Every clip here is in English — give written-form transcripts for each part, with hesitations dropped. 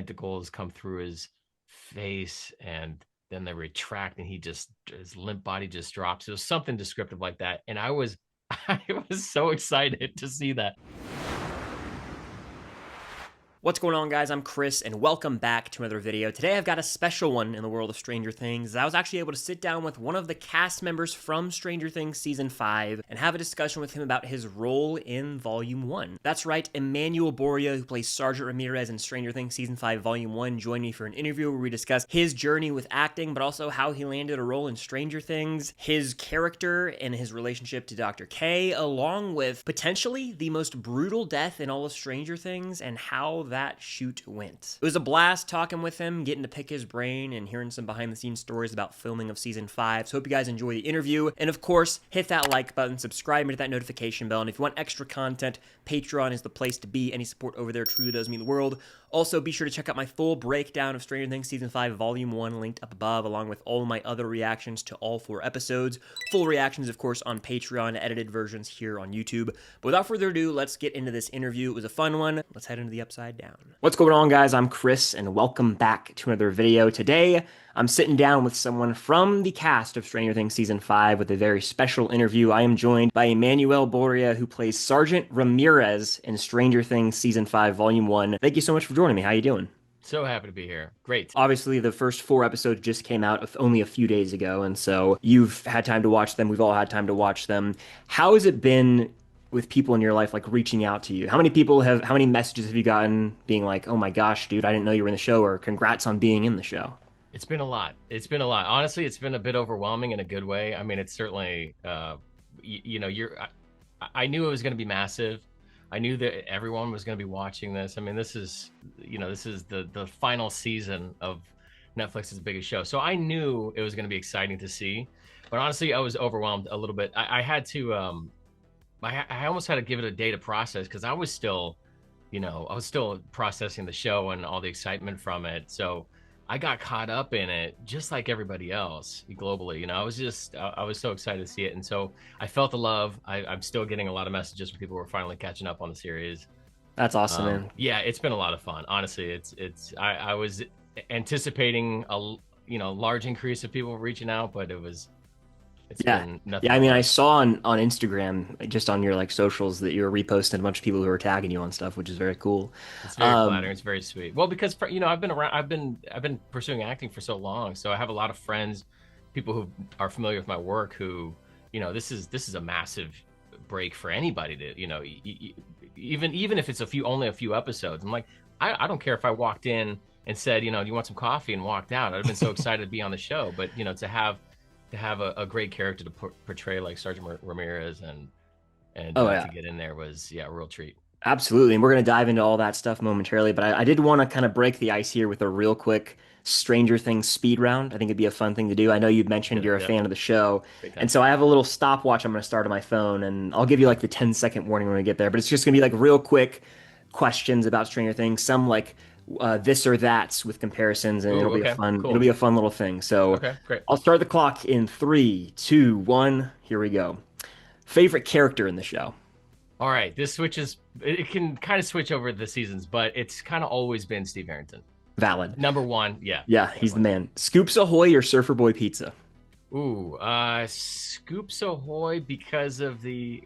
tentacles come through his face and then they retract and his limp body just drops. It was something descriptive like that. And I was so excited to see that. What's going on, guys? I'm Chris, and welcome back to another video. Today I've got a special one in the world of Stranger Things. I was actually able to sit down with one of the cast members from Stranger Things Season 5 and have a discussion with him about his role in Volume 1. That's right, Emanuel Borria, who plays Sergeant Ramirez in Stranger Things Season 5 Volume 1, joined me for an interview where we discuss his journey with acting, but also how he landed a role in Stranger Things, his character and his relationship to Dr. K, along with potentially the most brutal death in all of Stranger Things and how that shoot went. It was a blast talking with him, getting to pick his brain and hearing some behind the scenes stories about filming of season 5. So hope you guys enjoy the interview. And of course, hit that like button, subscribe, and hit that notification bell. And if you want extra content, Patreon is the place to be. Any support over there truly does mean the world. Also, be sure to check out my full breakdown of Stranger Things Season 5 Volume 1 linked up above, along with all of my other reactions to all 4 episodes. Full reactions, of course, on Patreon, edited versions here on YouTube. But without further ado, let's get into this interview. It was a fun one. Let's head into the Upside Down. What's going on, guys? I'm Chris, and welcome back to another video. Today, I'm sitting down with someone from the cast of Stranger Things Season 5 with a very special interview. I am joined by Emanuel Borria, who plays Sergeant Ramirez in Stranger Things Season 5 Volume 1. Thank you so much for joining me. How you doing? So happy to be here. Great. Obviously, the first 4 episodes just came out only a few days ago, and so you've had time to watch them. We've all had time to watch them. How has it been with people in your life, like, reaching out to you? How many messages have you gotten being like, oh my gosh, dude, I didn't know you were in the show, or congrats on being in the show? It's been a lot. Honestly, it's been a bit overwhelming in a good way. I mean, it's certainly, I knew it was going to be massive. I knew that everyone was going to be watching this. I mean, this is the final season of Netflix's biggest show. So I knew it was going to be exciting to see. But honestly, I was overwhelmed a little bit. I had to, I almost had to give it a day to process because I was still processing the show and all the excitement from it. So I got caught up in it just like everybody else globally. I was so excited to see it. And so I felt the love. I'm still getting a lot of messages from people who are finally catching up on the series. That's awesome, man. Yeah, it's been a lot of fun. Honestly, I was anticipating a large increase of people reaching out, but it's been nothing. Yeah, I mean, I saw on Instagram, just on your socials, that you were reposting a bunch of people who were tagging you on stuff, which is very cool. It's very flattering. It's very sweet. Well, because I've been pursuing acting for so long, so I have a lot of friends, people who are familiar with my work, who this is a massive break for anybody to even if it's only a few episodes. I'm like, I don't care if I walked in and said, do you want some coffee, and walked out. I'd have been so excited to be on the show, but to have a great character to portray like Sergeant Ramirez and to get in there was a real treat. Absolutely. And we're going to dive into all that stuff momentarily, but I did want to kind of break the ice here with a real quick Stranger Things speed round. I think it'd be a fun thing to do. I know you've mentioned you're a fan of the show, and so I have a little stopwatch I'm going to start on my phone, and I'll give you the 10-second warning when we get there, but it's just going to be real quick questions about Stranger Things, some this or that's with comparisons, and it'll be a fun little thing. So okay, great. I'll start the clock in 3, 2, 1. Here we go. Favorite character in the show? All right, it can kind of switch over the seasons, but it's kind of always been Steve Harrington. Valid. Number one, yeah. Yeah, he's the man. Scoops Ahoy or Surfer Boy Pizza? Ooh, Scoops Ahoy because of the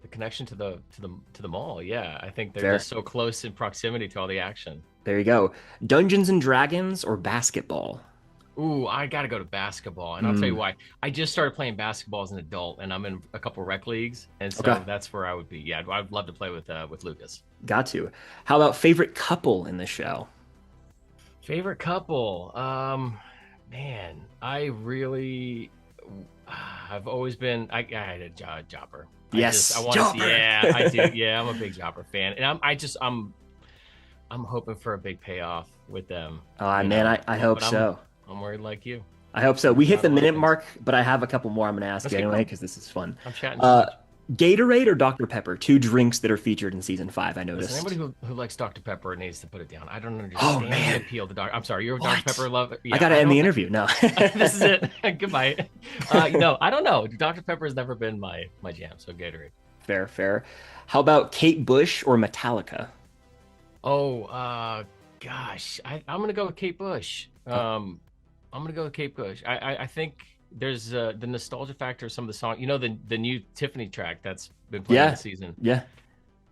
connection to the mall. Yeah, I think they're just so close in proximity to all the action. There you go. Dungeons and Dragons or basketball? Ooh, I gotta go to basketball, and I'll tell you why. I just started playing basketball as an adult, and I'm in a couple rec leagues, and so that's where I would be. Yeah, I'd love to play with Lucas. Got to. How about favorite couple in the show? Favorite couple? Man, I've always been. I had a Jopper. Yes, I want to see. Yeah, I do. Yeah, I'm a big Jopper fan, and I'm hoping for a big payoff with them. Oh man, I hope so. I'm worried like you. I hope so. We hit the minute mark, but I have a couple more I'm going to ask you anyway because this is fun. I'm chatting. Gatorade or Dr. Pepper? 2 drinks that are featured in season 5. I noticed. Listen, anybody who likes Dr. Pepper needs to put it down. I don't understand the appeal to Dr. I'm sorry, you're a Dr. Pepper lover. Yeah, I got to end the interview. No, this is it. Goodbye. No, I don't know. Dr. Pepper has never been my jam. So Gatorade. Fair. How about Kate Bush or Metallica? Oh, gosh, I'm gonna go with Kate Bush. I'm gonna go with Kate Bush. I think there's the nostalgia factor of some of the songs. You know, the new Tiffany track that's been playing Yeah, this season. yeah.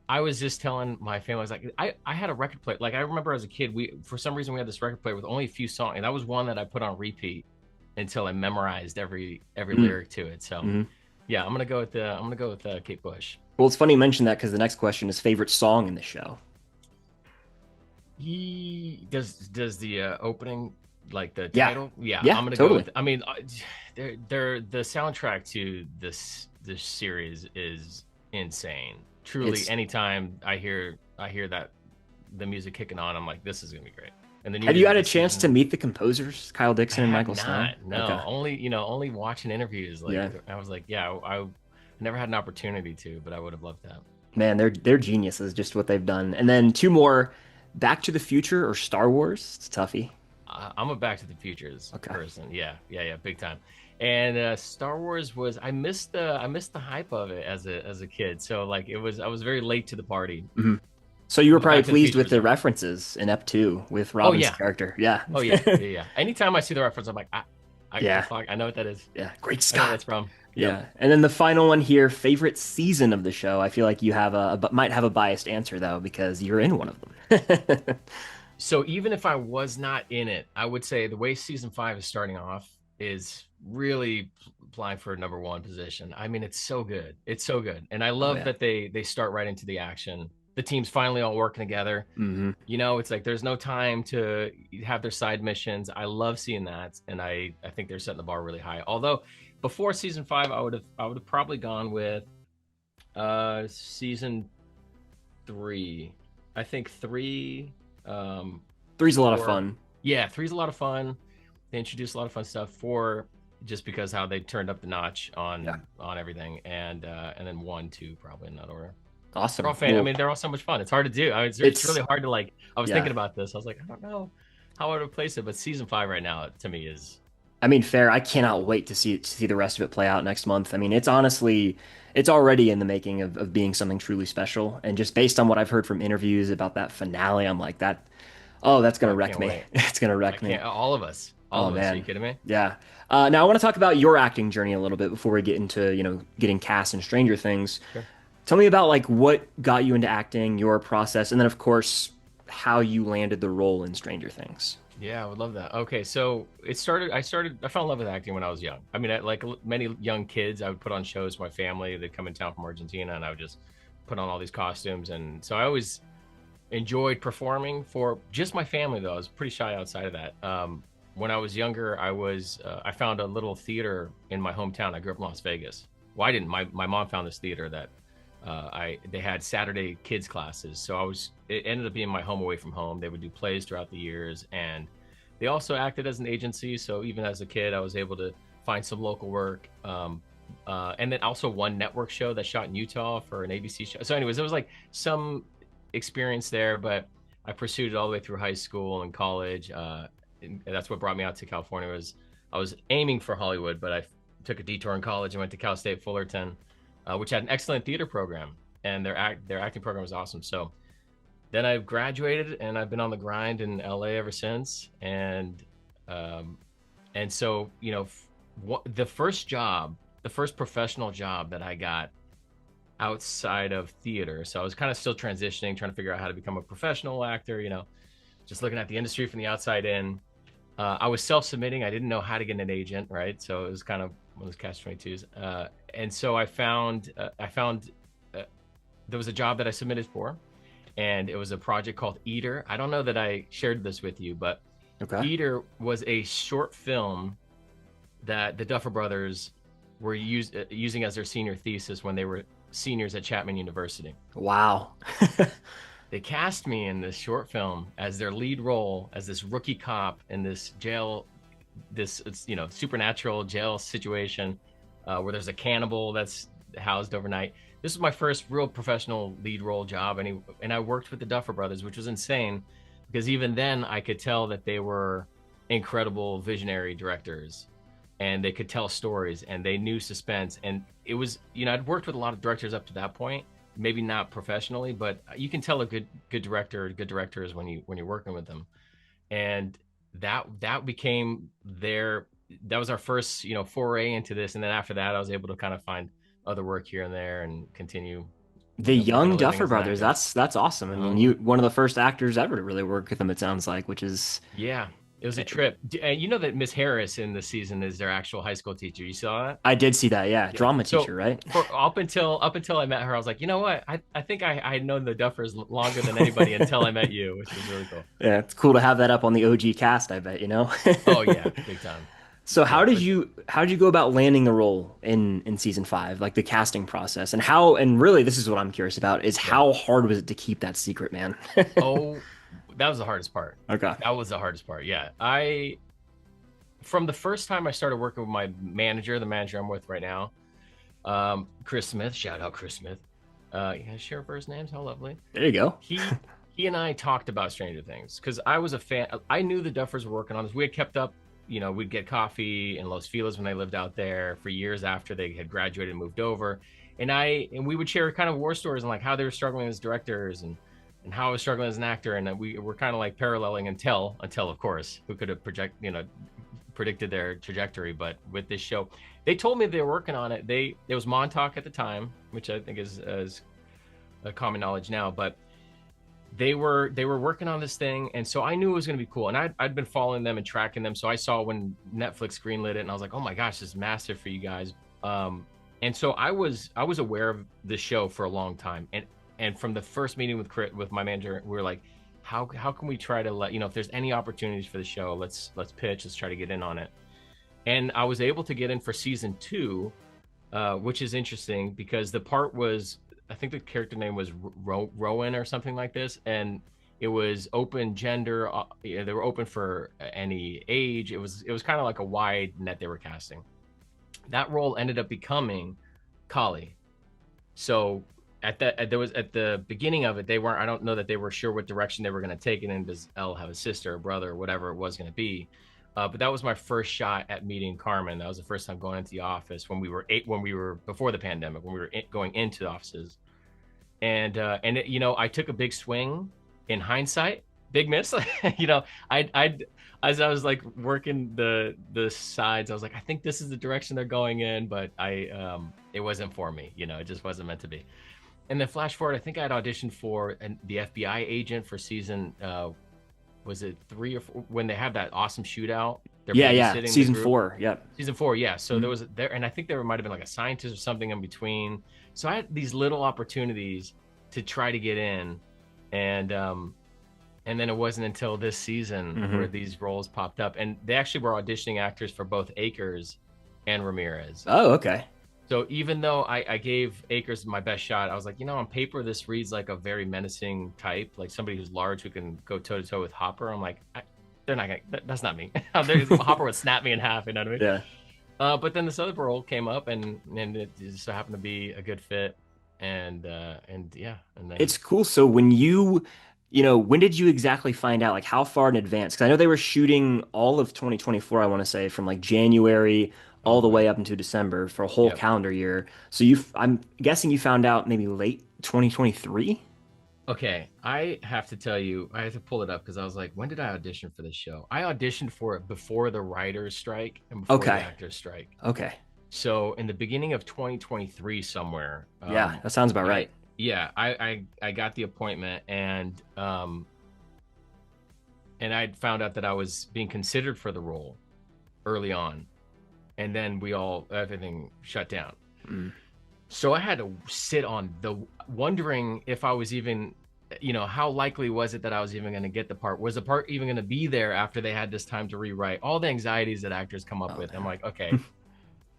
I was just telling my family, I was like, I had a record player. Like I remember as a kid, for some reason we had this record player with only a few songs, and that was one that I put on repeat until I memorized every lyric to it. So Mm-hmm. yeah, I'm gonna go with Kate Bush. Well, it's funny you mention that because the next question is favorite song in the show. He does the opening, like the Yeah, title. Yeah, yeah, I'm gonna go totally. with. I mean, they're the soundtrack to this series is insane. Truly, It's anytime I hear that the music kicking on, I'm like, this is gonna be great. And the new Have you music had a this chance to season, meet the composers, Kyle I Dixon and have Michael Snow? not. No, Okay. only only watching interviews. Like Yeah. I was like, yeah, I never had an opportunity to, but I would have loved that. Man, they're geniuses, just what they've done. And then two more, Back to the Future or Star Wars? It's a toughie. I'm a Back to the Futures Okay. person. Yeah, big time. And Star Wars was I missed the hype of it as a kid. So like I was very late to the party. Hmm. So you were I'm a probably Back to the pleased with Futures the guy. references in Ep 2 with Oh Robin's yeah, character. Yeah. oh yeah, yeah. Anytime I see the reference, I'm like, Yeah. fuck, I know what that is. Yeah. Great I know what Scott. that's from. Yep. Yeah. And then the final one here, favorite season of the show. I feel like you have might have a biased answer though, because you're in one of them. So even if I was not in it, I would say the way season 5 is starting off is really applying for a number one position. I mean, it's so good. It's so good. And I Oh love yeah. that they start right into the action. The team's finally all working together. Hmm. You know, it's like there's no time to have their side missions. I love seeing that, and I think they're setting the bar really high. Although before season 5, I would have probably gone with season 3. I think 3 Three's a lot of 4. fun. Yeah, 3's a lot of fun. They introduced a lot of fun stuff. 4 just because how they turned up the notch Yeah. on everything, and then 1, 2 probably in that order. They're all Awesome. I Well, mean, they're all so much fun. It's hard to do. I mean, it's it's really hard to like. I was yeah. thinking about this. I was like, I don't know how I would replace it, but season 5 right now to me is I mean, fair. I cannot wait to see the rest of it play out next month. I mean, it's honestly, it's already in the making of being something truly special. And just based on what I've heard from interviews about that finale, I'm like that. Oh, that's oh, gonna I wreck can't me. wait. It's gonna I wreck me. can't. All of us. All Oh of us. Are you man, kidding me? yeah. Now I want to talk about your acting journey a little bit before we get into getting cast in Stranger Things. Sure. Tell me about like what got you into acting, your process, and then of course how you landed the role in Stranger Things. Yeah, I would love that. Okay, so it started. I fell in love with acting when I was young. I mean, like many young kids, I would put on shows for my family. They'd come in town from Argentina, and I would just put on all these costumes. And so I always enjoyed performing for just my family, though. I was pretty shy outside of that. When I was younger, I found a little theater in my hometown. I grew up in Las Vegas. Well, I didn't. My mom found this theater that they had Saturday kids classes. So it ended up being my home away from home. They would do plays throughout the years, and they also acted as an agency. So even as a kid, I was able to find some local work. And then also one network show that shot in Utah for an ABC show. So anyways, it was like some experience there, but I pursued it all the way through high school and college. And that's what brought me out to California. I was aiming for Hollywood, but I took a detour in college and went to Cal State Fullerton, which had an excellent theater program, and their acting program was awesome. So then I graduated, and I've been on the grind in LA ever since. And so the first professional job that I got outside of theater. So I was kind of still transitioning, trying to figure out how to become a professional actor. Just looking at the industry from the outside in. I was self-submitting. I didn't know how to get an agent, right? So it was kind of one of those catch-22s. And so I found there was a job that I submitted for, and it was a project called Eater. I don't know that I shared this with you, but Okay. Eater was a short film that the Duffer Brothers were using as their senior thesis when they were seniors at Chapman University. Wow. They cast me in this short film as their lead role as this rookie cop in this jail, this supernatural jail situation where there's a cannibal that's housed overnight. This was my first real professional lead role job, and I worked with the Duffer Brothers, which was insane because even then I could tell that they were incredible visionary directors, and they could tell stories, and they knew suspense. And it was, I'd worked with a lot of directors up to that point, maybe not professionally, but you can tell a good director is when you're working with them. And that became that was our first, foray into this. And then after that, I was able to kind of find other work here and there and continue, The making young a living Duffer as an brothers, actor. that's awesome. I mean, you one of the first actors ever to really work with them, it sounds like, which is Yeah, it was a trip. And you know that Miss Harris in the season is their actual high school teacher. You saw that? I did see that, yeah. Yeah. Drama So teacher, right? for up until I met her, I was like, you know what? I think I had known the Duffers longer than anybody until I met you, which was really cool. Yeah, it's cool to have that up on the OG cast, I bet, you know? Oh yeah, big time. So Yeah, but how did you go about landing the role in season 5, like the casting process, and how, and really this is what I'm curious about, is yeah. how hard was it to keep that secret, man? Oh, that was the hardest part. Okay. That was the hardest part. Yeah, from the first time I started working with my manager, the manager I'm with right now, Chris Smith. Shout out Chris Smith. Yeah, share first names. How lovely. There you go. He and I talked about Stranger Things because I was a fan. I knew the Duffers were working on this. We had kept up. We'd get coffee in Los Feliz when they lived out there for years after they had graduated and moved over, and we would share kind of war stories and like how they were struggling as directors and how I was struggling as an actor, and we were kind of like paralleling until of course, who could have predicted their trajectory. But with this show, they told me they were working on it. It was Montauk at the time, which I think is a common knowledge now, but they were working on this thing, and so I knew it was going to be cool. And I'd been following them and tracking them, so I saw when Netflix greenlit it, and I was like, oh my gosh, this is massive for you guys. And so I was aware of the show for a long time, and from the first meeting with my manager, we were like, how can we try to let if there's any opportunities for the show, let's pitch, let's try to get in on it. And I was able to get in for season 2, which is interesting because the part was, I think the character name was Rowan or something like this, and it was open gender. They were open for any age. It was kind of like a wide net they were casting. That role ended up becoming Kali. So at the beginning of it, they weren't. I don't know that they were sure what direction they were going to take it in. Does Elle have a sister or brother or whatever it was going to be? But that was my first shot at meeting Carmen. That was the first time going into the office when we were before the pandemic, when we were going into the offices. And I took a big swing. In hindsight, big miss. I as I was like working the sides, I was like, I think this is the direction they're going in, but it wasn't for me. It just wasn't meant to be. And then flash forward, I think I had auditioned for the FBI agent for season. Was it 3 or 4 when they have that awesome shootout? Yeah. Season 4. Yep. Season 4. Yeah. So there was there, and I think there might have been like a scientist or something in between. So I had these little opportunities to try to get in, and then it wasn't until this season where these roles popped up, and they actually were auditioning actors for both Akers and Ramirez. Oh, okay. So even though I gave Akers my best shot, I was like, on paper, this reads like a very menacing type, like somebody who's large who can go toe to toe with Hopper. I'm like, they're not gonna. That's not me. Hopper would snap me in half. You know what I mean? Yeah. But then this other role came up, and it just so happened to be a good fit, and yeah, and then It's cool. So when when did you exactly find out, like how far in advance? Because I know they were shooting all of 2024, I want to say, from like January all the way up into December for a whole calendar year. So I'm guessing you found out maybe late 2023? Okay, I have to tell you, I have to pull it up because I was like, when did I audition for this show? I auditioned for it before the writers' strike and before the actors' strike. Okay. So in the beginning of 2023 somewhere. Yeah, that sounds about right. Yeah, I got the appointment, and I'd found out that I was being considered for the role early on, and then everything shut down. So I had to sit on wondering if I was even, how likely was it that I was even going to get the part? Was the part even going to be there after they had this time to rewrite? All the anxieties that actors come up with. I'm like, okay,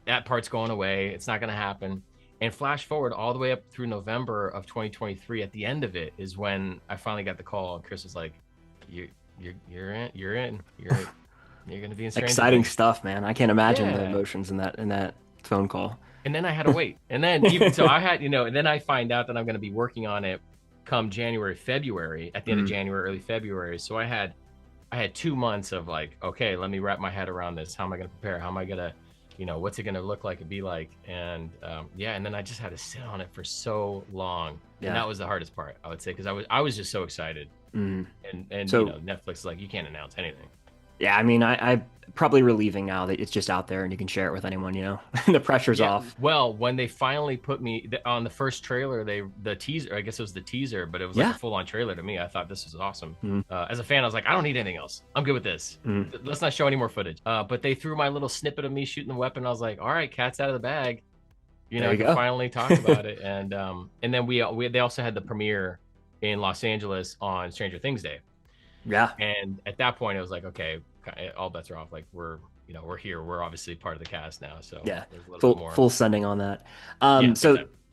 that part's going away. It's not going to happen. And flash forward all the way up through November of 2023. At the end of it is when I finally got the call. And Chris was like, "You're in. You're going to be in Stranger Exciting Things." stuff, man. I can't imagine the emotions in that phone call. And then I had to wait. And then even so, I had and then I find out that I'm going to be working on it come January, February, at the end of January, early February. So I had 2 months of like, okay, let me wrap my head around this. How am I going to prepare? How am I going to you know, what's it going to look like and be like? And yeah, and then I just had to sit on it for so long. Yeah. And that was the hardest part, I would say, because I was just so excited. Mm. And So, you know, Netflix is like, you can't announce anything. yeah, I mean, I probably relieving now that it's just out there and you can share it with anyone, you know. The pressure's Yeah. off. Well, when they finally put me on the first trailer, the teaser, I guess it was the teaser, but it was like Yeah. a full-on trailer to me. I thought this was awesome. Mm. As a fan, I was like, I don't need anything else. I'm good with this. Mm. Let's not show any more footage. But they threw my little snippet of me shooting the weapon. I was like, all right, cat's out of the bag. You know, There I you can go. finally talk about it. And then they also had the premiere in Los Angeles on Stranger Things Day. Yeah. And at that point, it was like, okay, all bets are off. Like we're here. We're obviously part of the cast now. So Yeah. there's a little bit more. Full sending on that. Yeah,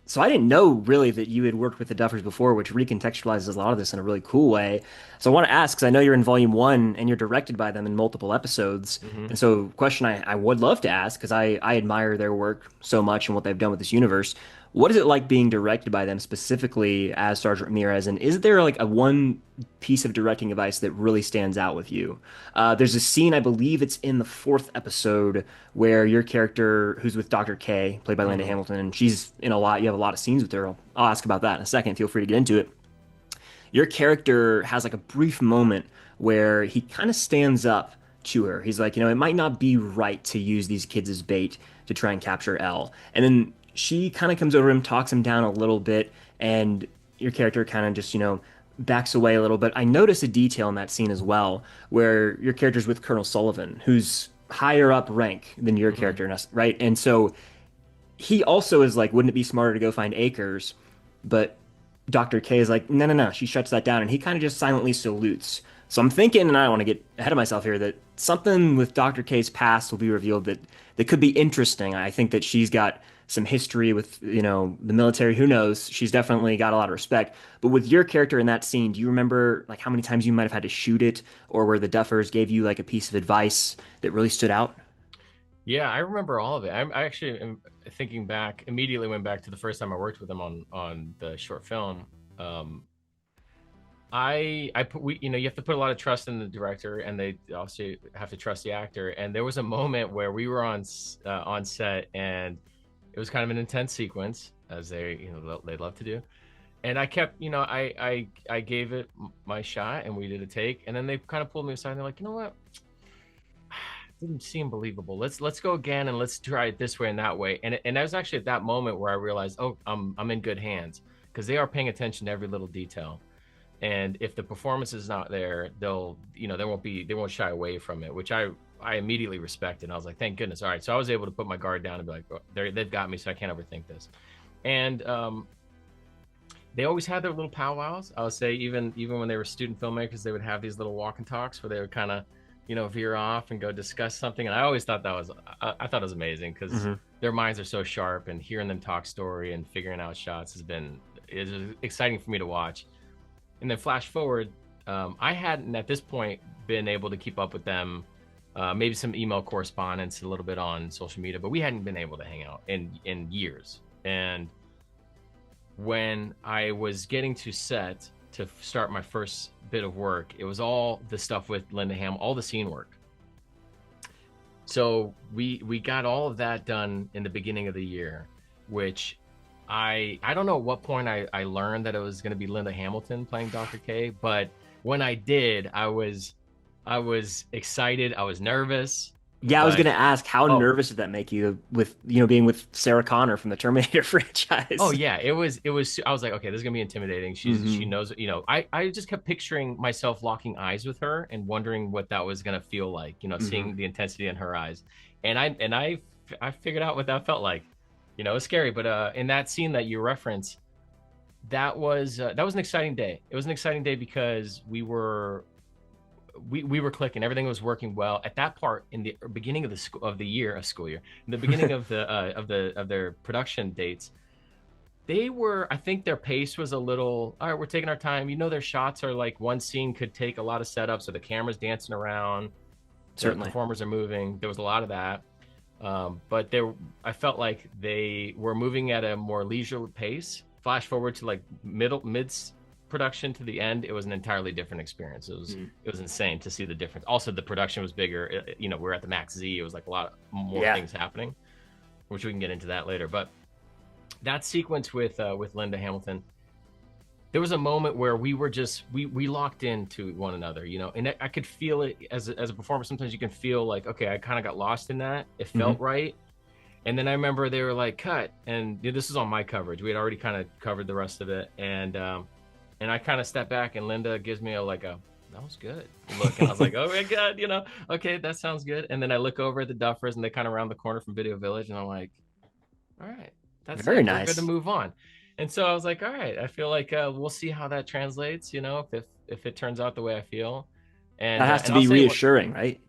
So I didn't know really that you had worked with the Duffers before, which recontextualizes a lot of this in a really cool way. So I want to ask, because I know you're in Volume 1 and you're directed by them in multiple episodes. Mhm. And so question I would love to ask, because I admire their work so much and what they've done with this universe. What is it like being directed by them specifically as Sergeant Ramirez? And is there like a one piece of directing advice that really stands out with you? There's a scene, I believe it's in the 4th episode, where your character, who's with Dr. K, played by Linda Mhm. Hamilton, and she's in a lot, you have a lot of scenes with her. I'll ask about that in a second. Feel free to get into it. Your character has like a brief moment where he kind of stands up to her. He's like, you know, it might not be right to use these kids as bait to try and capture Elle. And then she kind of comes over him, talks him down a little bit, and your character kind of just, you know, backs away a little bit. I notice a detail in that scene as well, where your character's with Colonel Sullivan, who's higher up rank than your Mhm. character, right? And so he also is like, wouldn't it be smarter to go find Akers? But Dr. K is like, no, no, no. She shuts that down, and he kind of just silently salutes. So I'm thinking, and I don't want to get ahead of myself here, that something with Dr. K's past will be revealed that could be interesting. I think that she's got some history with, you know, the military. Who knows? She's definitely got a lot of respect. But with your character in that scene, do you remember like how many times you might have had to shoot it, or where the Duffers gave you like a piece of advice that really stood out? Yeah, I remember all of it. I actually am thinking back, immediately went back to the first time I worked with them on the short film. I put you know, you have to put a lot of trust in the director, and they also have to trust the actor. And there was a moment where we were on set, and it was kind of an intense sequence, as they love to do. And I kept, you know, I gave it my shot, and we did a take, and then they kind of pulled me aside, and they're like, you know what? Didn't seem believable. Let's go again, and let's try it this way and that way. And that was actually at that moment where I realized, oh, I'm in good hands, because they are paying attention to every little detail. And if the performance is not there, they'll, you know, they won't shy away from it, which I immediately respected. And I was like, thank goodness. All right. So I was able to put my guard down and be like, oh, they've got me, so I can't overthink this. And they always had their little powwows. I would say even when they were student filmmakers, they would have these little walk and talks where they would kind of, you know, veer off and go discuss something. And I always thought I thought it was amazing, because their minds are so sharp, and hearing them talk story and figuring out shots is exciting for me to watch. And then flash forward, I hadn't at this point been able to keep up with them. Maybe some email correspondence, a little bit on social media, but we hadn't been able to hang out in years. And when I was getting to set to start my first bit of work, it was all the stuff with Linda Ham, all the scene work. So we got all of that done in the beginning of the year, which I don't know at what point I learned that it was going to be Linda Hamilton playing Dr. K, but when I did, I was excited. I was nervous. Yeah, I was gonna ask, how nervous did that make you with, you know, being with Sarah Connor from the Terminator franchise? Oh yeah, it was. I was like, okay, this is gonna be intimidating. She knows, you know. I just kept picturing myself locking eyes with her and wondering what that was gonna feel like, you know, seeing the intensity in her eyes. And I figured out what that felt like. You know, it was scary, but in that scene that you reference, that was an exciting day. It was an exciting day because we were clicking. Everything was working well. At that part in the beginning of the school year, in the beginning of their production dates, I think their pace was a little, all right, we're taking our time. You know, their shots are like, one scene could take a lot of setup, so the camera's dancing around, Certainly. the performers are moving. There was a lot of that. But I felt like they were moving at a more leisurely pace. Flash forward to like mid production to the end, it was an entirely different experience. It was insane to see the difference. Also, the production was bigger. We're at the Max Z. It was like a lot more things happening, which we can get into that later. But that sequence with Linda Hamilton, there was a moment where we were just we locked into one another, and I could feel it as a performer. Sometimes you can feel like, okay, I kind of got lost in that. It felt right. And then I remember they were like, cut. And this is on my coverage. We had already kind of covered the rest of it. And I kind of stepped back, and Linda gives me that was good look. And I was like, oh my God, okay, that sounds good. And then I look over at the Duffers, and they kind of round the corner from Video Village. And I'm like, all right, that's very nice. We're good to move on. And so I was like, all right, I feel like we'll see how that translates, if it turns out the way I feel. And that has to be reassuring, right?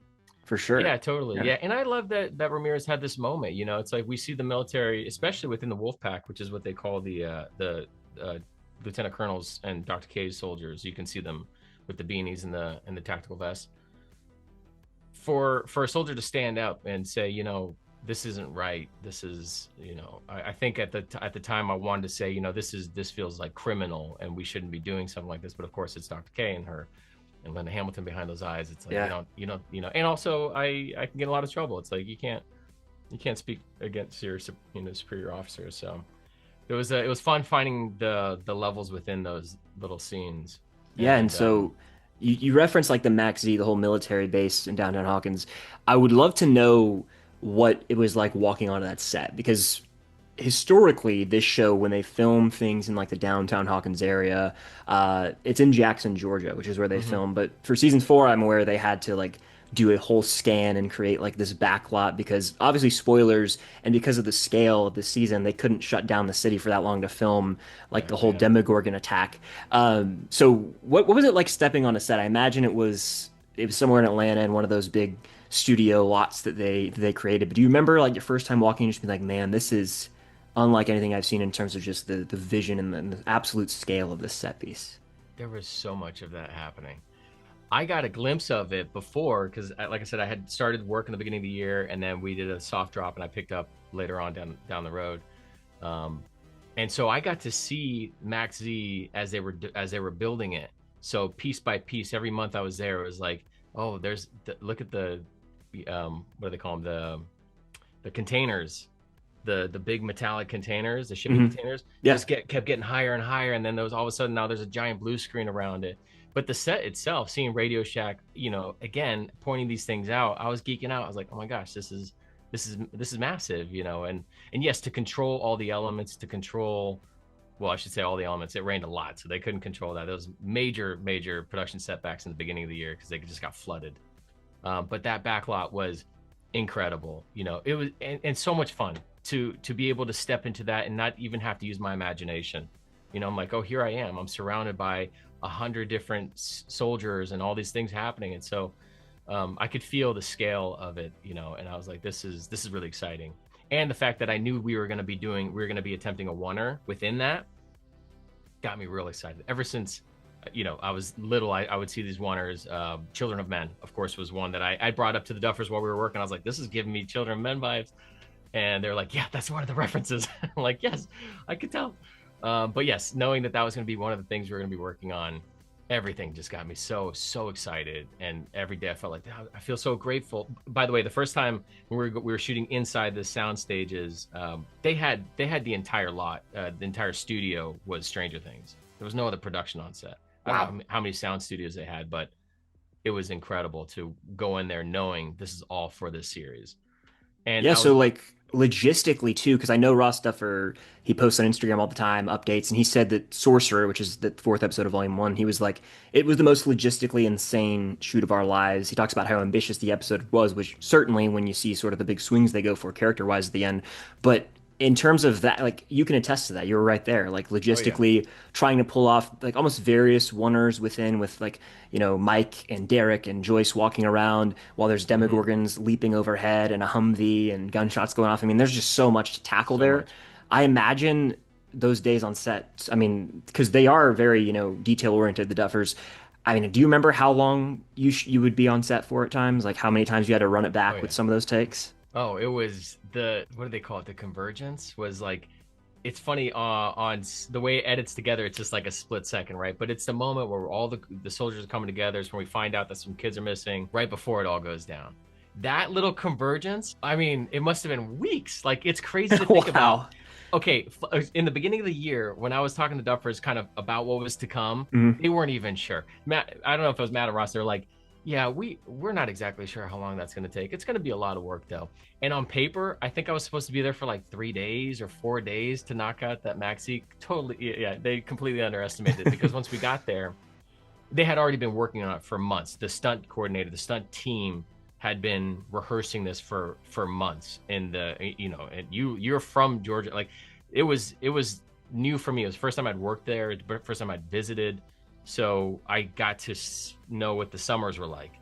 For sure. Yeah, totally. Yeah. And I love that Ramirez had this moment. It's like we see the military, especially within the Wolf Pack, which is what they call the Lieutenant Colonels and Dr. K's soldiers. You can see them with the beanies and the tactical vests. For a soldier to stand up and say, this isn't right. This is, I think at the time I wanted to say, this feels like criminal and we shouldn't be doing something like this. But of course, it's Dr. K and Linda Hamilton behind those eyes. It's like, and also I can get in a lot of trouble. It's like, you can't speak against your, superior officers. So it was fun finding the levels within those little scenes. Yeah. And so you referenced like the Max Z, the whole military base in downtown Hawkins. I would love to know what it was like walking onto that set, because historically this show, when they film things in like the downtown Hawkins area, it's in Jackson, Georgia, which is where they film. But for season 4, I'm aware they had to like do a whole scan and create like this backlot, because obviously spoilers, and because of the scale of the season, they couldn't shut down the city for that long to film like the whole Demogorgon attack. So what was it like stepping on a set? I imagine it was somewhere in Atlanta in one of those big studio lots that they created. But do you remember like your first time walking and just being like, man, this is unlike anything I've seen in terms of just the vision and the absolute scale of this set piece? There was so much of that happening. I got a glimpse of it before, because like I said, I had started work in the beginning of the year, and then we did a soft drop, and I picked up later on down the road. And so I got to see Max Z as they were building it. So piece by piece, every month I was there, it was like, oh, look at the what do they call them? The containers, the big metallic containers, the shipping containers. Just kept getting higher and higher, and then there was all of a sudden now there's a giant blue screen around it. But the set itself, seeing Radio Shack, again pointing these things out, I was geeking out. I was like, oh my gosh, this is massive, and yes, to control all the elements, well, I should say all the elements. It rained a lot, so they couldn't control that. There was major production setbacks in the beginning of the year because they just got flooded. But that backlot was incredible. It was and so much fun to be able to step into that and not even have to use my imagination. I'm like, oh, here I am. I'm surrounded by 100 different soldiers and all these things happening, and so I could feel the scale of it. And I was like, this is really exciting. And the fact that I knew we were going to be attempting a oneer within that got me real excited. Ever since, I was little, I would see these oneers. Children of Men, of course, was one that I brought up to the Duffers while we were working. I was like, this is giving me Children of Men vibes. And they're like, yeah, that's one of the references. I'm like, yes, I could tell. But yes, knowing that was going to be one of the things we were going to be working on, everything just got me so excited. And every day I felt like, I feel so grateful. By the way, the first time we were shooting inside the sound stages, they had the entire lot, the entire studio was Stranger Things. There was no other production on set. Wow. I don't know how many sound studios they had, but it was incredible to go in there knowing this is all for this series. And yeah, so like logistically too, because I know Ross Duffer, he posts on Instagram all the time updates, and he said that Sorcerer, which is the 4th episode of Volume 1, he was like, it was the most logistically insane shoot of our lives. He talks about how ambitious the episode was, which certainly when you see sort of the big swings they go for character-wise at the end, but in terms of that, like, you can attest to that. You were right there, like logistically trying to pull off like almost various oneers within, with like, Mike and Derek and Joyce walking around while there's Demogorgons leaping overhead and a Humvee and gunshots going off. I mean, there's just so much to tackle there. I imagine those days on set, I mean, because they are very, detail oriented, the Duffers. I mean, do you remember how long you would be on set for at times? Like how many times you had to run it back with some of those takes? Oh, it was what do they call it? The convergence was like it's funny the way it edits together. It's just like a split second, right? But it's the moment where all the soldiers are coming together. It's when we find out that some kids are missing right before it all goes down. That little convergence, I mean, it must have been weeks. Like, it's crazy to think about. Okay, in the beginning of the year, when I was talking to Duffers kind of about what was to come, they weren't even sure. Matt, I don't know if it was Matt or Ross. They're like, yeah, we're not exactly sure how long that's going to take. It's going to be a lot of work, though. And on paper, I think I was supposed to be there for like 3 days or 4 days to knock out that maxi. Totally, yeah, they completely underestimated it because once we got there, they had already been working on it for months. The stunt coordinator, the stunt team had been rehearsing this for months. And and you're from Georgia, like it was new for me. It was the first time I'd worked there. It's the first time I'd visited. So I got to know what the summers were like,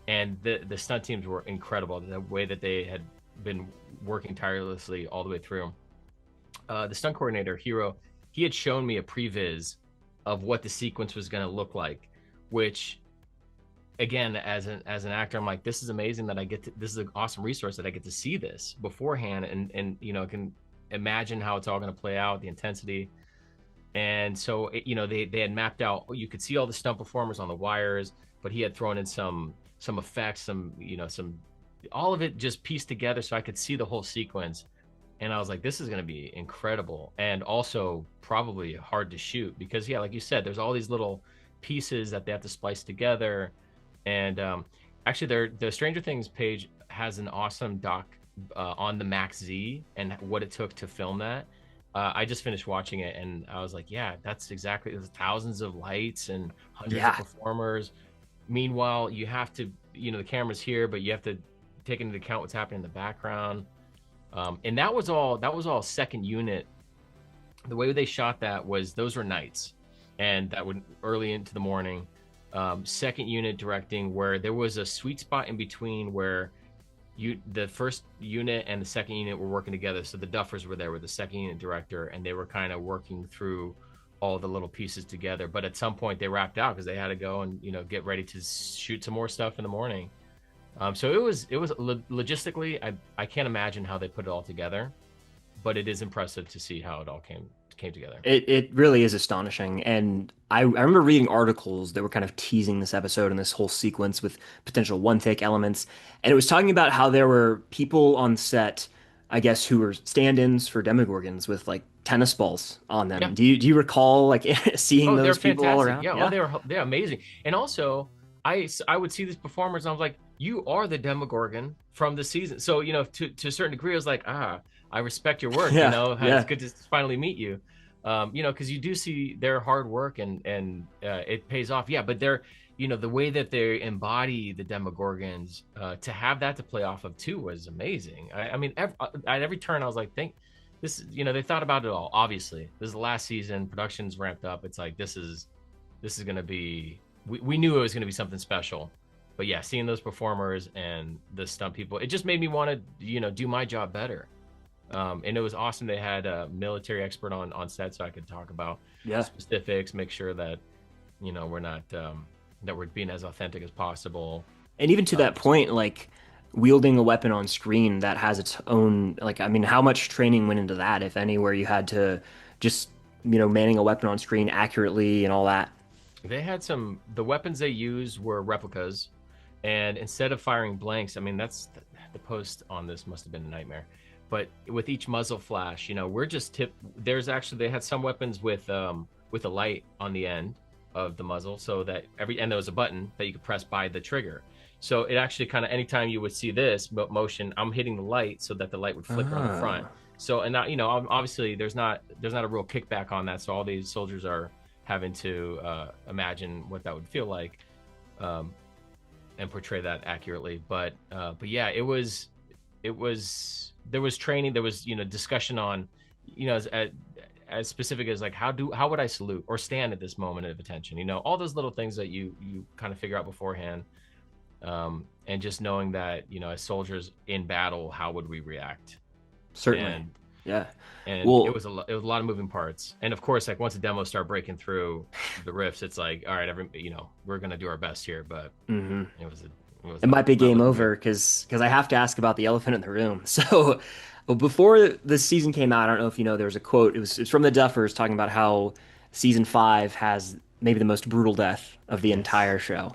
and the stunt teams were incredible. The way that they had been working tirelessly all the way through. The stunt coordinator, Hiro, he had shown me a previs of what the sequence was going to look like, which, again, as an actor, I'm like, this is amazing that this is an awesome resource that I get to see this beforehand, and can imagine how it's all going to play out, the intensity. And so, they had mapped out, you could see all the stunt performers on the wires, but he had thrown in some effects, all of it just pieced together so I could see the whole sequence. And I was like, this is going to be incredible. And also probably hard to shoot because, yeah, like you said, there's all these little pieces that they have to splice together. And actually, the Stranger Things page has an awesome doc on the Max Z and what it took to film that. I just finished watching it and I was like, yeah, that's exactly, there's thousands of lights and hundreds of performers. Meanwhile, you have to, the camera's here, but you have to take into account what's happening in the background. And that was all second unit. The way they shot that was those were nights, and that would early into the morning. Second unit directing, where there was a sweet spot in between where the first unit and the second unit were working together. So the Duffers were there with the second unit director, and they were kind of working through all the little pieces together. But at some point they wrapped out because they had to go and get ready to shoot some more stuff in the morning. So it was logistically, I can't imagine how they put it all together, but it is impressive to see how it all came together. It really is astonishing. And I remember reading articles that were kind of teasing this episode and this whole sequence with potential one-take elements. And it was talking about how there were people on set, I guess, who were stand-ins for Demogorgons with like tennis balls on them. Yeah. Do you recall like seeing those people all around? Yeah, oh, they're amazing. And also, I would see these performers and I was like, you are the Demogorgon from the season. So, to a certain degree, I was like, I respect your work. It's good to finally meet you. Because you do see their hard work and it pays off. Yeah, but they're, the way that they embody the Demogorgons, to have that to play off of too was amazing. I mean, at every turn, I was like, this, they thought about it all. Obviously, this is the last season. Production's ramped up. It's like this is going to be. We knew it was going to be something special. But yeah, seeing those performers and the stunt people, it just made me want to, do my job better. And it was awesome. They had a military expert on set, so I could talk about specifics, make sure that, we're not, that we're being as authentic as possible. And even to that point, like wielding a weapon on screen that has its own, like, I mean, how much training went into that, if any, where you had to just, manning a weapon on screen accurately and all that? They had the weapons they used were replicas. And instead of firing blanks, I mean, that's the post on this must have been a nightmare. But with each muzzle flash, we're just they had some weapons with a light on the end of the muzzle, so that and there was a button that you could press by the trigger. So it actually kind of, anytime you would see this motion, I'm hitting the light so that the light would flicker on the front. So, and not, obviously there's not a real kickback on that. So all these soldiers are having to imagine what that would feel like. And portray that accurately, but yeah, there was training, there was discussion on as specific as like how would I salute or stand at this moment of attention, all those little things that you kind of figure out beforehand, and just knowing that as soldiers in battle, how would we react? Certainly. And it was a lot of moving parts. And of course, like once the demos start breaking through the riffs, it's like, all right, we're gonna do our best here. But it It might be not game looking good. over because I have to ask about the elephant in the room. So, well, before the season came out, I don't know if you know, there was a quote. It's from the Duffers talking about how season 5 has maybe the most brutal death of the Yes. entire show.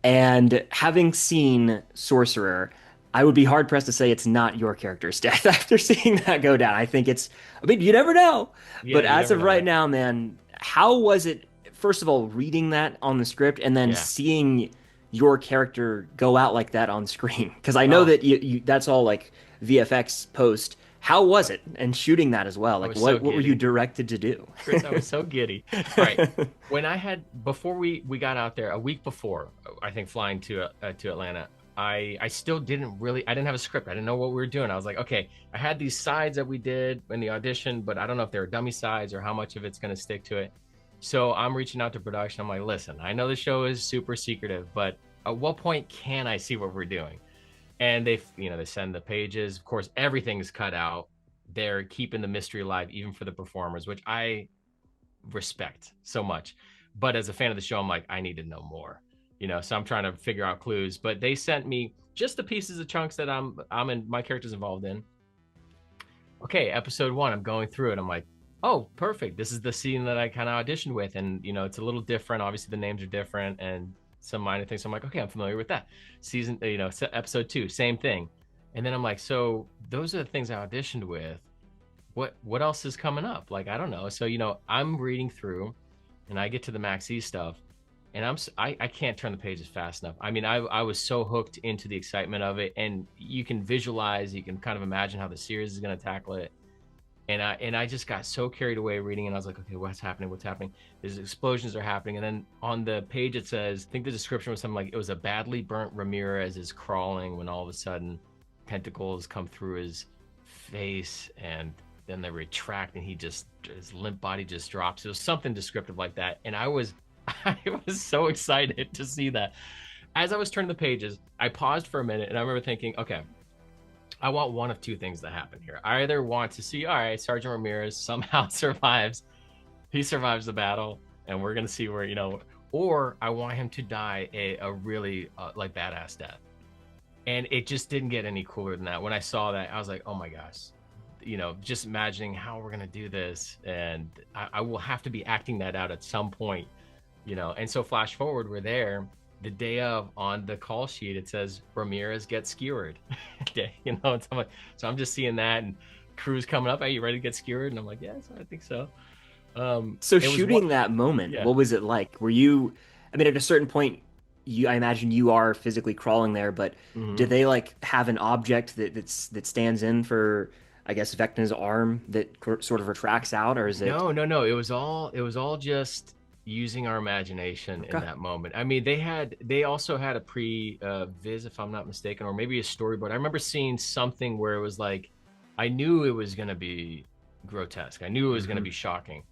And having seen Sorcerer, I would be hard pressed to say it's not your character's death after seeing that go down. I think it's, I mean, you never know. Yeah, But you as never of know, right right? now, man, how was it, first of all, reading that on the script and then Yeah. seeing your character go out like that on screen? Because I know Oh, that that's all like VFX post. How was it? And shooting that as well. I Like was so what were you giddy. directed to do? Chris, I was so giddy. All right. When I had before we got out there a week before, I think flying to Atlanta, I still didn't really I didn't have a script. I didn't know what we were doing. I was like, okay, I had these sides that we did in the audition, but I don't know if they were dummy sides or how much of it's going to stick to it. So I'm reaching out to production. I'm like, listen, I know the show is super secretive, but at what point can I see what we're doing? And they send the pages. Of course, everything's cut out. They're keeping the mystery alive, even for the performers, which I respect so much. But as a fan of the show, I'm like, I need to know more, so I'm trying to figure out clues. But they sent me just the pieces of chunks that I'm in, my character's involved in. Okay, episode 1, I'm going through it. I'm like, oh, perfect. This is the scene that I kind of auditioned with. And it's a little different. Obviously the names are different and some minor things. So I'm like, okay, I'm familiar with that. Episode 2, same thing. And then I'm like, so those are the things I auditioned with. What else is coming up? Like, I don't know. So, I'm reading through and I get to the Max E stuff and I can't turn the pages fast enough. I mean, I was so hooked into the excitement of it, and you can visualize, you can kind of imagine how the series is going to tackle it. And I just got so carried away reading, and I was like, okay, what's happening? What's happening? There's explosions are happening. And then on the page it says, I think the description was something like, it was a badly burnt Ramirez is crawling when all of a sudden tentacles come through his face and then they retract and his limp body just drops. It was something descriptive like that. And I was so excited to see that. As I was turning the pages, I paused for a minute and I remember thinking, okay, I want one of two things to happen here. I either want to see, all right, Sergeant Ramirez somehow survives. He survives the battle and we're going to see where, or I want him to die a really like badass death. And it just didn't get any cooler than that. When I saw that, I was like, oh my gosh, just imagining how we're going to do this. And I will have to be acting that out at some point, And so flash forward, we're there. The day of, on the call sheet, it says Ramirez gets skewered. So I'm just seeing that, and crew's coming up. Are you ready to get skewered? And I'm like, yes, I think so. So shooting that moment, yeah. what was it like? Were you, I mean, at a certain point, I imagine you are physically crawling there, but did they like have an object that stands in for, I guess, Vecna's arm that sort of retracts out, or is it? No. It was all just using our imagination in that moment. I mean, they also had a viz, if I'm not mistaken, or maybe a storyboard. I remember seeing something where it was like, I knew it was going to be grotesque. I knew it was going to be shocking.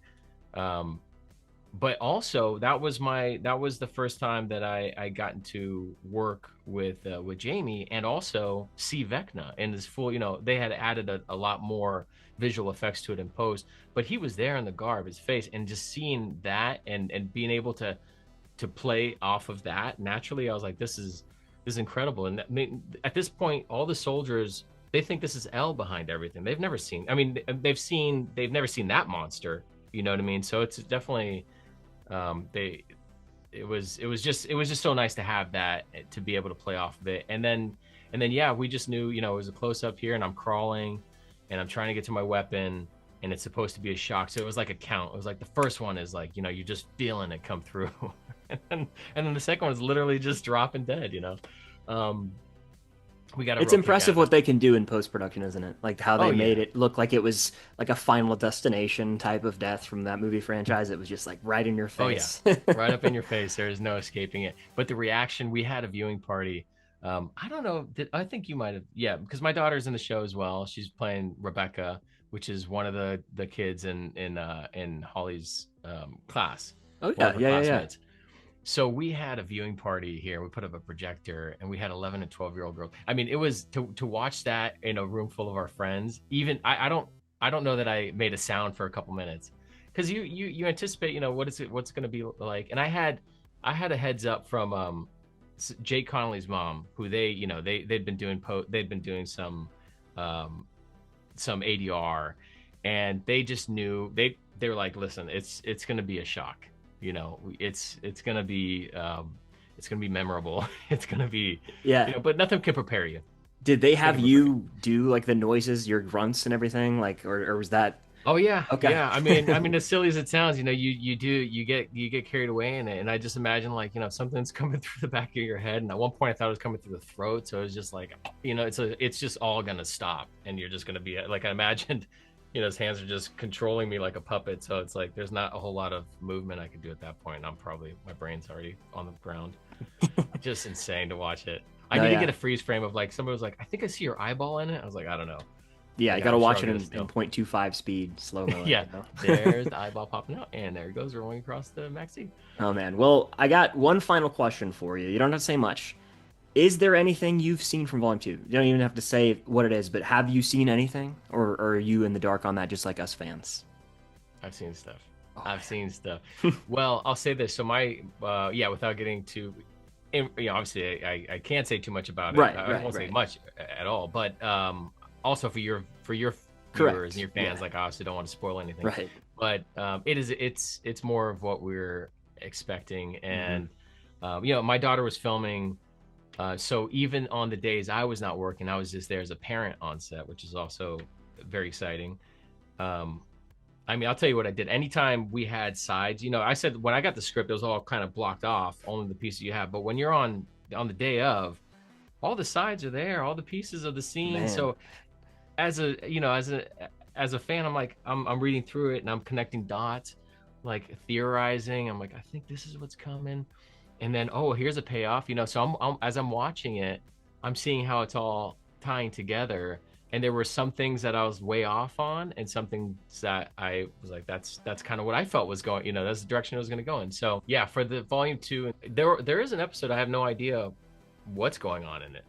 But also that was the first time that I gotten to work with Jamie and also see Vecna in this full, they had added a lot more visual effects to it in post, but he was there in the garb, his face, and just seeing that and being able to play off of that naturally, I was like, this is incredible. And I mean, at this point, all the soldiers, they think this is L behind everything. They've never seen, I mean, they've never seen that monster, you know what I mean? So it's definitely, it was just so nice to have that, to be able to play off of it. And then yeah, we just knew, it was a close up here and I'm crawling and I'm trying to get to my weapon and it's supposed to be a shock. So it was like a count. It was like the first one is like, you're just feeling it come through. and then the second one is literally just dropping dead, we got It's impressive what they can do in post-production, isn't it? Like how they made it look like it was like a Final Destination type of death from that movie franchise. It was just like right in your face. Oh yeah, right up in your face. There is no escaping it. But the reaction, we had a viewing party. I don't know. I think you might have. Yeah, because my daughter's in the show as well. She's playing Rebecca, which is one of the kids in Holly's class. Oh yeah. So we had a viewing party here. We put up a projector and we had 11 and 12-year-old girls. I mean, it was to watch that in a room full of our friends. Even I don't know that I made a sound for a couple minutes, because you anticipate, what's it going to be like. And I had a heads up from Jake Connolly's mom, who they'd been doing some ADR, and they just knew they were like, listen, it's gonna be a shock, it's gonna be memorable. It's gonna be, but nothing can prepare you. Did they have you do like the noises, your grunts and everything, like, or was that? Oh yeah, okay. Yeah. I mean, as silly as it sounds, you get carried away in it, and I just imagine like something's coming through the back of your head, and at one point I thought it was coming through the throat, so it was just like it's just all gonna stop, and you're just gonna be like, I imagined, his hands are just controlling me like a puppet, so it's like there's not a whole lot of movement I could do at that point. My brain's already on the ground. Just insane to watch it. I need to get a freeze frame of like somebody was like, I think I see your eyeball in it. I was like, I don't know. Yeah, you gotta watch it in 0.25 speed, slow mo. Yeah, there's the eyeball popping out, and there it goes, rolling across the maxi. Oh man, well, I got one final question for you. You don't have to say much. Is there anything you've seen from Volume 2? You don't even have to say what it is, but have you seen anything, or are you in the dark on that, just like us fans? I've seen stuff. Seen stuff. Well, I'll say this. So without getting too, obviously I can't say too much about it. I won't say much at all, but also for your viewers and your fans, like I obviously don't want to spoil anything. Right. But it's more of what we're expecting, and my daughter was filming, so even on the days I was not working, I was just there as a parent on set, which is also very exciting. I mean, I'll tell you what I did. Anytime we had sides, I said when I got the script, it was all kind of blocked off, only the pieces you have. But when you're on the day of, all the sides are there, all the pieces of the scene. Man. So as a fan, I'm like, I'm reading through it and I'm connecting dots, like theorizing. I'm like, I think this is what's coming. And then, here's a payoff, so as I'm watching it, I'm seeing how it's all tying together. And there were some things that I was way off on, and some things that I was like, that's kind of what I felt was going, that's the direction it was going to go in. So yeah, for the Volume 2, there is an episode I have no idea what's going on in it.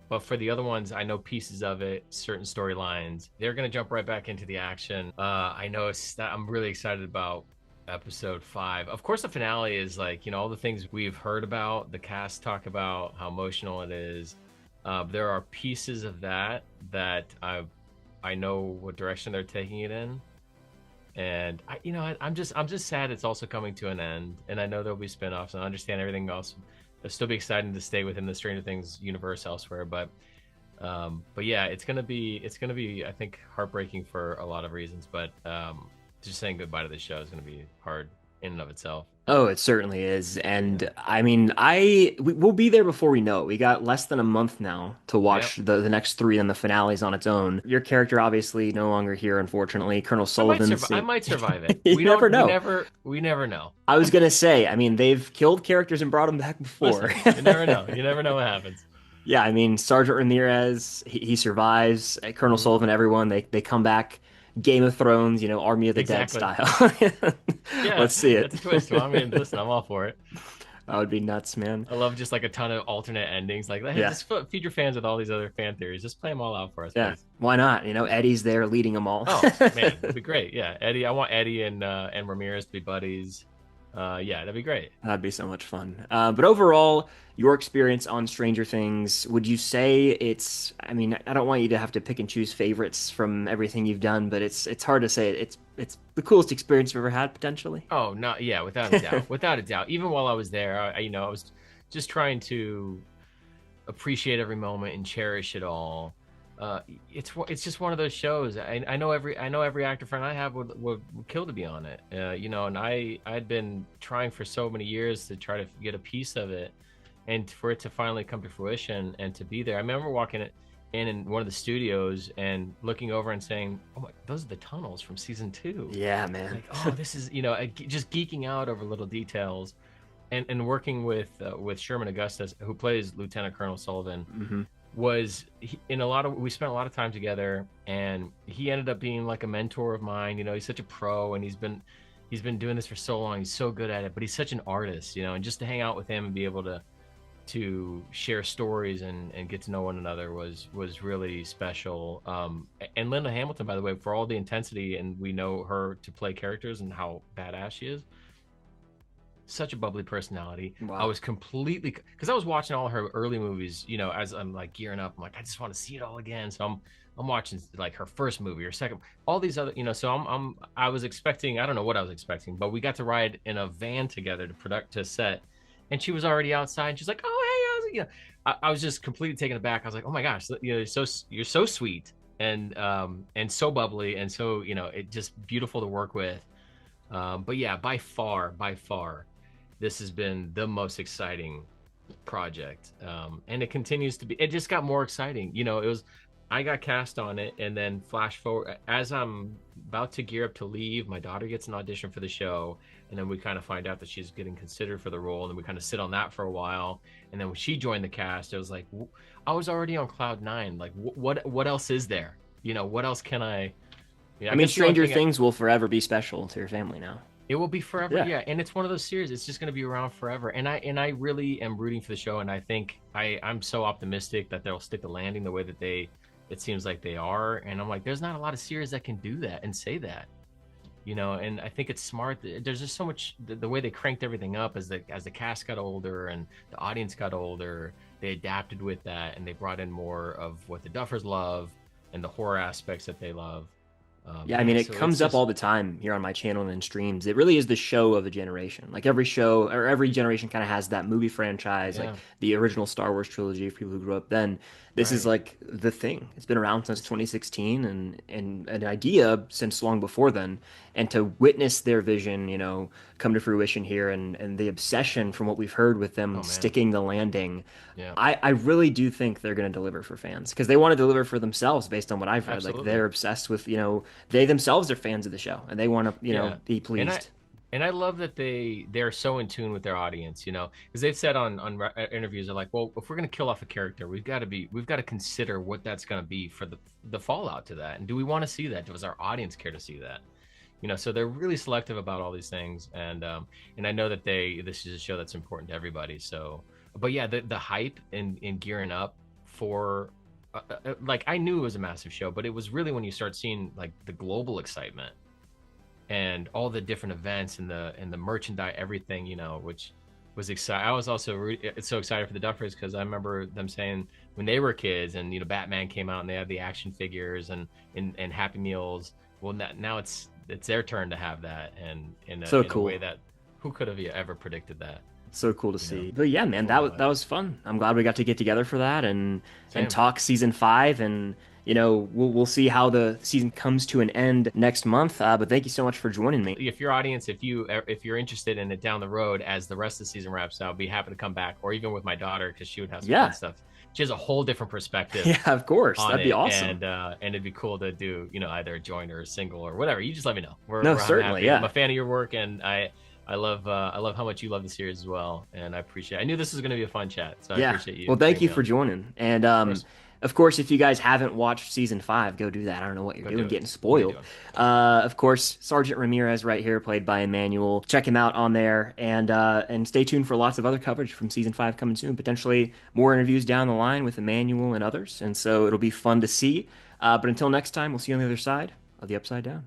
But for the other ones, I know pieces of it, certain storylines. They're going to jump right back into the action. I know I'm really excited about episode 5. Of course, the finale is like, all the things we've heard about, the cast talk about, how emotional it is. There are pieces of that I know what direction they're taking it in, and I'm just sad it's also coming to an end, and I know there'll be spinoffs, and I understand everything else. It'll still be exciting to stay within the Stranger Things universe elsewhere, but yeah, it's gonna be I think heartbreaking for a lot of reasons, but just saying goodbye to the show is gonna be hard in and of itself. Oh, it certainly is. And I mean, we'll be there before we know it. We got less than a month now to watch the next 3, and the finale's on its own. Your character obviously no longer here, unfortunately. Colonel Sullivan. I might survive it. We never know. We never know. I was gonna say, I mean, they've killed characters and brought them back before. Listen, you never know. You never know what happens. Yeah, I mean, Sergeant Ramirez, he survives. Colonel Sullivan, everyone, they come back. Game of Thrones, Army of the Dead style. Yeah, let's see it. That's a twist. Well, I mean, listen, I'm all for it. That would be nuts, man. I love just like a ton of alternate endings. Like, hey, just feed your fans with all these other fan theories. Just play them all out for us. Yeah, please. Why not? Eddie's there leading them all. Oh man, it'd be great. Yeah, Eddie. I want Eddie and Ramirez to be buddies. Yeah, that'd be great. That'd be so much fun. But overall, your experience on Stranger Things, would you say it's, I mean, I don't want you to have to pick and choose favorites from everything you've done, but it's hard to say it's the coolest experience you've ever had, potentially? Oh, no, yeah, without a doubt. Without a doubt. Even while I was there, I was just trying to appreciate every moment and cherish it all. It's just one of those shows. I know every actor friend I have would kill to be on it. And I'd been trying for so many years to try to get a piece of it, and for it to finally come to fruition and to be there. I remember walking in one of the studios and looking over and saying, "Oh my, those are the tunnels from season 2." Yeah, man. Like, oh, this is just geeking out over little details, and working with Sherman Augustus, who plays Lieutenant Colonel Sullivan. Mm-hmm. We spent a lot of time together, and he ended up being like a mentor of mine. He's such a pro, and he's been doing this for so long. He's so good at it, but he's such an artist, and just to hang out with him and be able to share stories and get to know one another was really special. And Linda Hamilton, by the way, for all the intensity, and we know her to play characters and how badass she is, such a bubbly personality. I Wow. was completely, because I was watching all her early movies, you know, as I'm like gearing up. I'm like, I just want to see it all again. So I'm watching like her first movie or second, all these other, you know. So I was expecting, I don't know what I was expecting, but we got to ride in a van together to set, and she was already outside. And she's like, oh hey, how's it? You know, I was just completely taken aback. I was like, oh my gosh, you know, you're so sweet and so bubbly and so, you know, it just beautiful to work with. But yeah, by far, this has been the most exciting project, and it continues to be. It just got more exciting. You know, it was. I got cast on it, and then flash forward as I'm about to gear up to leave. My daughter gets an audition for the show, and then we kind of find out that she's getting considered for the role, and then we kind of sit on that for a while. And then when she joined the cast, it was like I was already on cloud nine. Like, what else is there? You know, what else can I? Yeah, I I mean, guess the only Stranger thing Things will forever be special to your family now. it will be forever, Yeah. yeah. And it's one of those series. It's just going to be around forever. And I really am rooting for the show. And I think I'm so optimistic that they'll stick the landing the way that it seems like they are. And I'm like, there's not a lot of series that can do that and say that, you know. And I think it's smart. There's just so much the way they cranked everything up as the cast got older and the audience got older. They adapted with that and they brought in more of what the Duffers love and the horror aspects that they love. Yeah, I mean, it So it's comes up just all the time here on my channel and in streams. It really is the show of a generation. Like every show or every generation kind of has that movie franchise, like yeah, the original Star Wars trilogy for people who grew up then. This is right. like the thing. It's been around since 2016 and an idea since long before then. And to witness their vision, you know, come to fruition here and the obsession from what we've heard with them Oh man, sticking the landing. yeah, I really do think they're going to deliver for fans because they want to deliver for themselves based on what I've read. Like absolutely. they're obsessed with, you know, they themselves are fans of the show and they want to, you know, Yeah, be and I pleased. and I love that they're so in tune with their audience, you know, because they've said on interviews, they're like, well, if we're gonna kill off a character, we've got to consider what that's gonna be for the fallout to that, and do we want to see that? Does our audience care to see that? You know, so they're really selective about all these things, and I know that this is a show that's important to everybody. So, but yeah, the hype in gearing up for. Like I knew it was a massive show, but it was really when you start seeing like the global excitement and all the different events and the merchandise, everything, you know, which was exciting. I was also so excited for the Duffers because I remember them saying when they were kids and, you know, Batman came out and they had the action figures and Happy Meals. Well, now it's their turn to have that, and So in a way cool. that who could have ever predicted that, So cool to you know? see. But yeah, man, Blew my that mind. was fun. I'm glad we got to get together for that and Same. talk season 5 and you know, we'll see how the season comes to an end next month. But thank you so much for joining me. If your audience, if you're interested in it down the road as the rest of the season wraps out, be happy to come back, or even with my daughter because she would have some fun Yeah. stuff. She has a whole different perspective Yeah, of course. on That'd be it, awesome. and it'd be cool to do, you know, either a joint or a single or whatever. You just let me know. No, I'm certainly. happy. I'm Yeah. a fan of your work, and I love how much you love the series as well, and I appreciate. I knew this was going to be a fun chat, so I Yeah. appreciate you Well, thank bringing you me for on. joining. And Of course, of course, if you guys haven't watched season 5, go do that. I don't know what you're go doing, do it. getting What are you spoiled. doing? Of course, Sergeant Ramirez right here, played by Emanuel. Check him out on there, and stay tuned for lots of other coverage from season 5 coming soon. Potentially more interviews down the line with Emanuel and others, and so it'll be fun to see. But until next time, we'll see you on the other side of the Upside Down.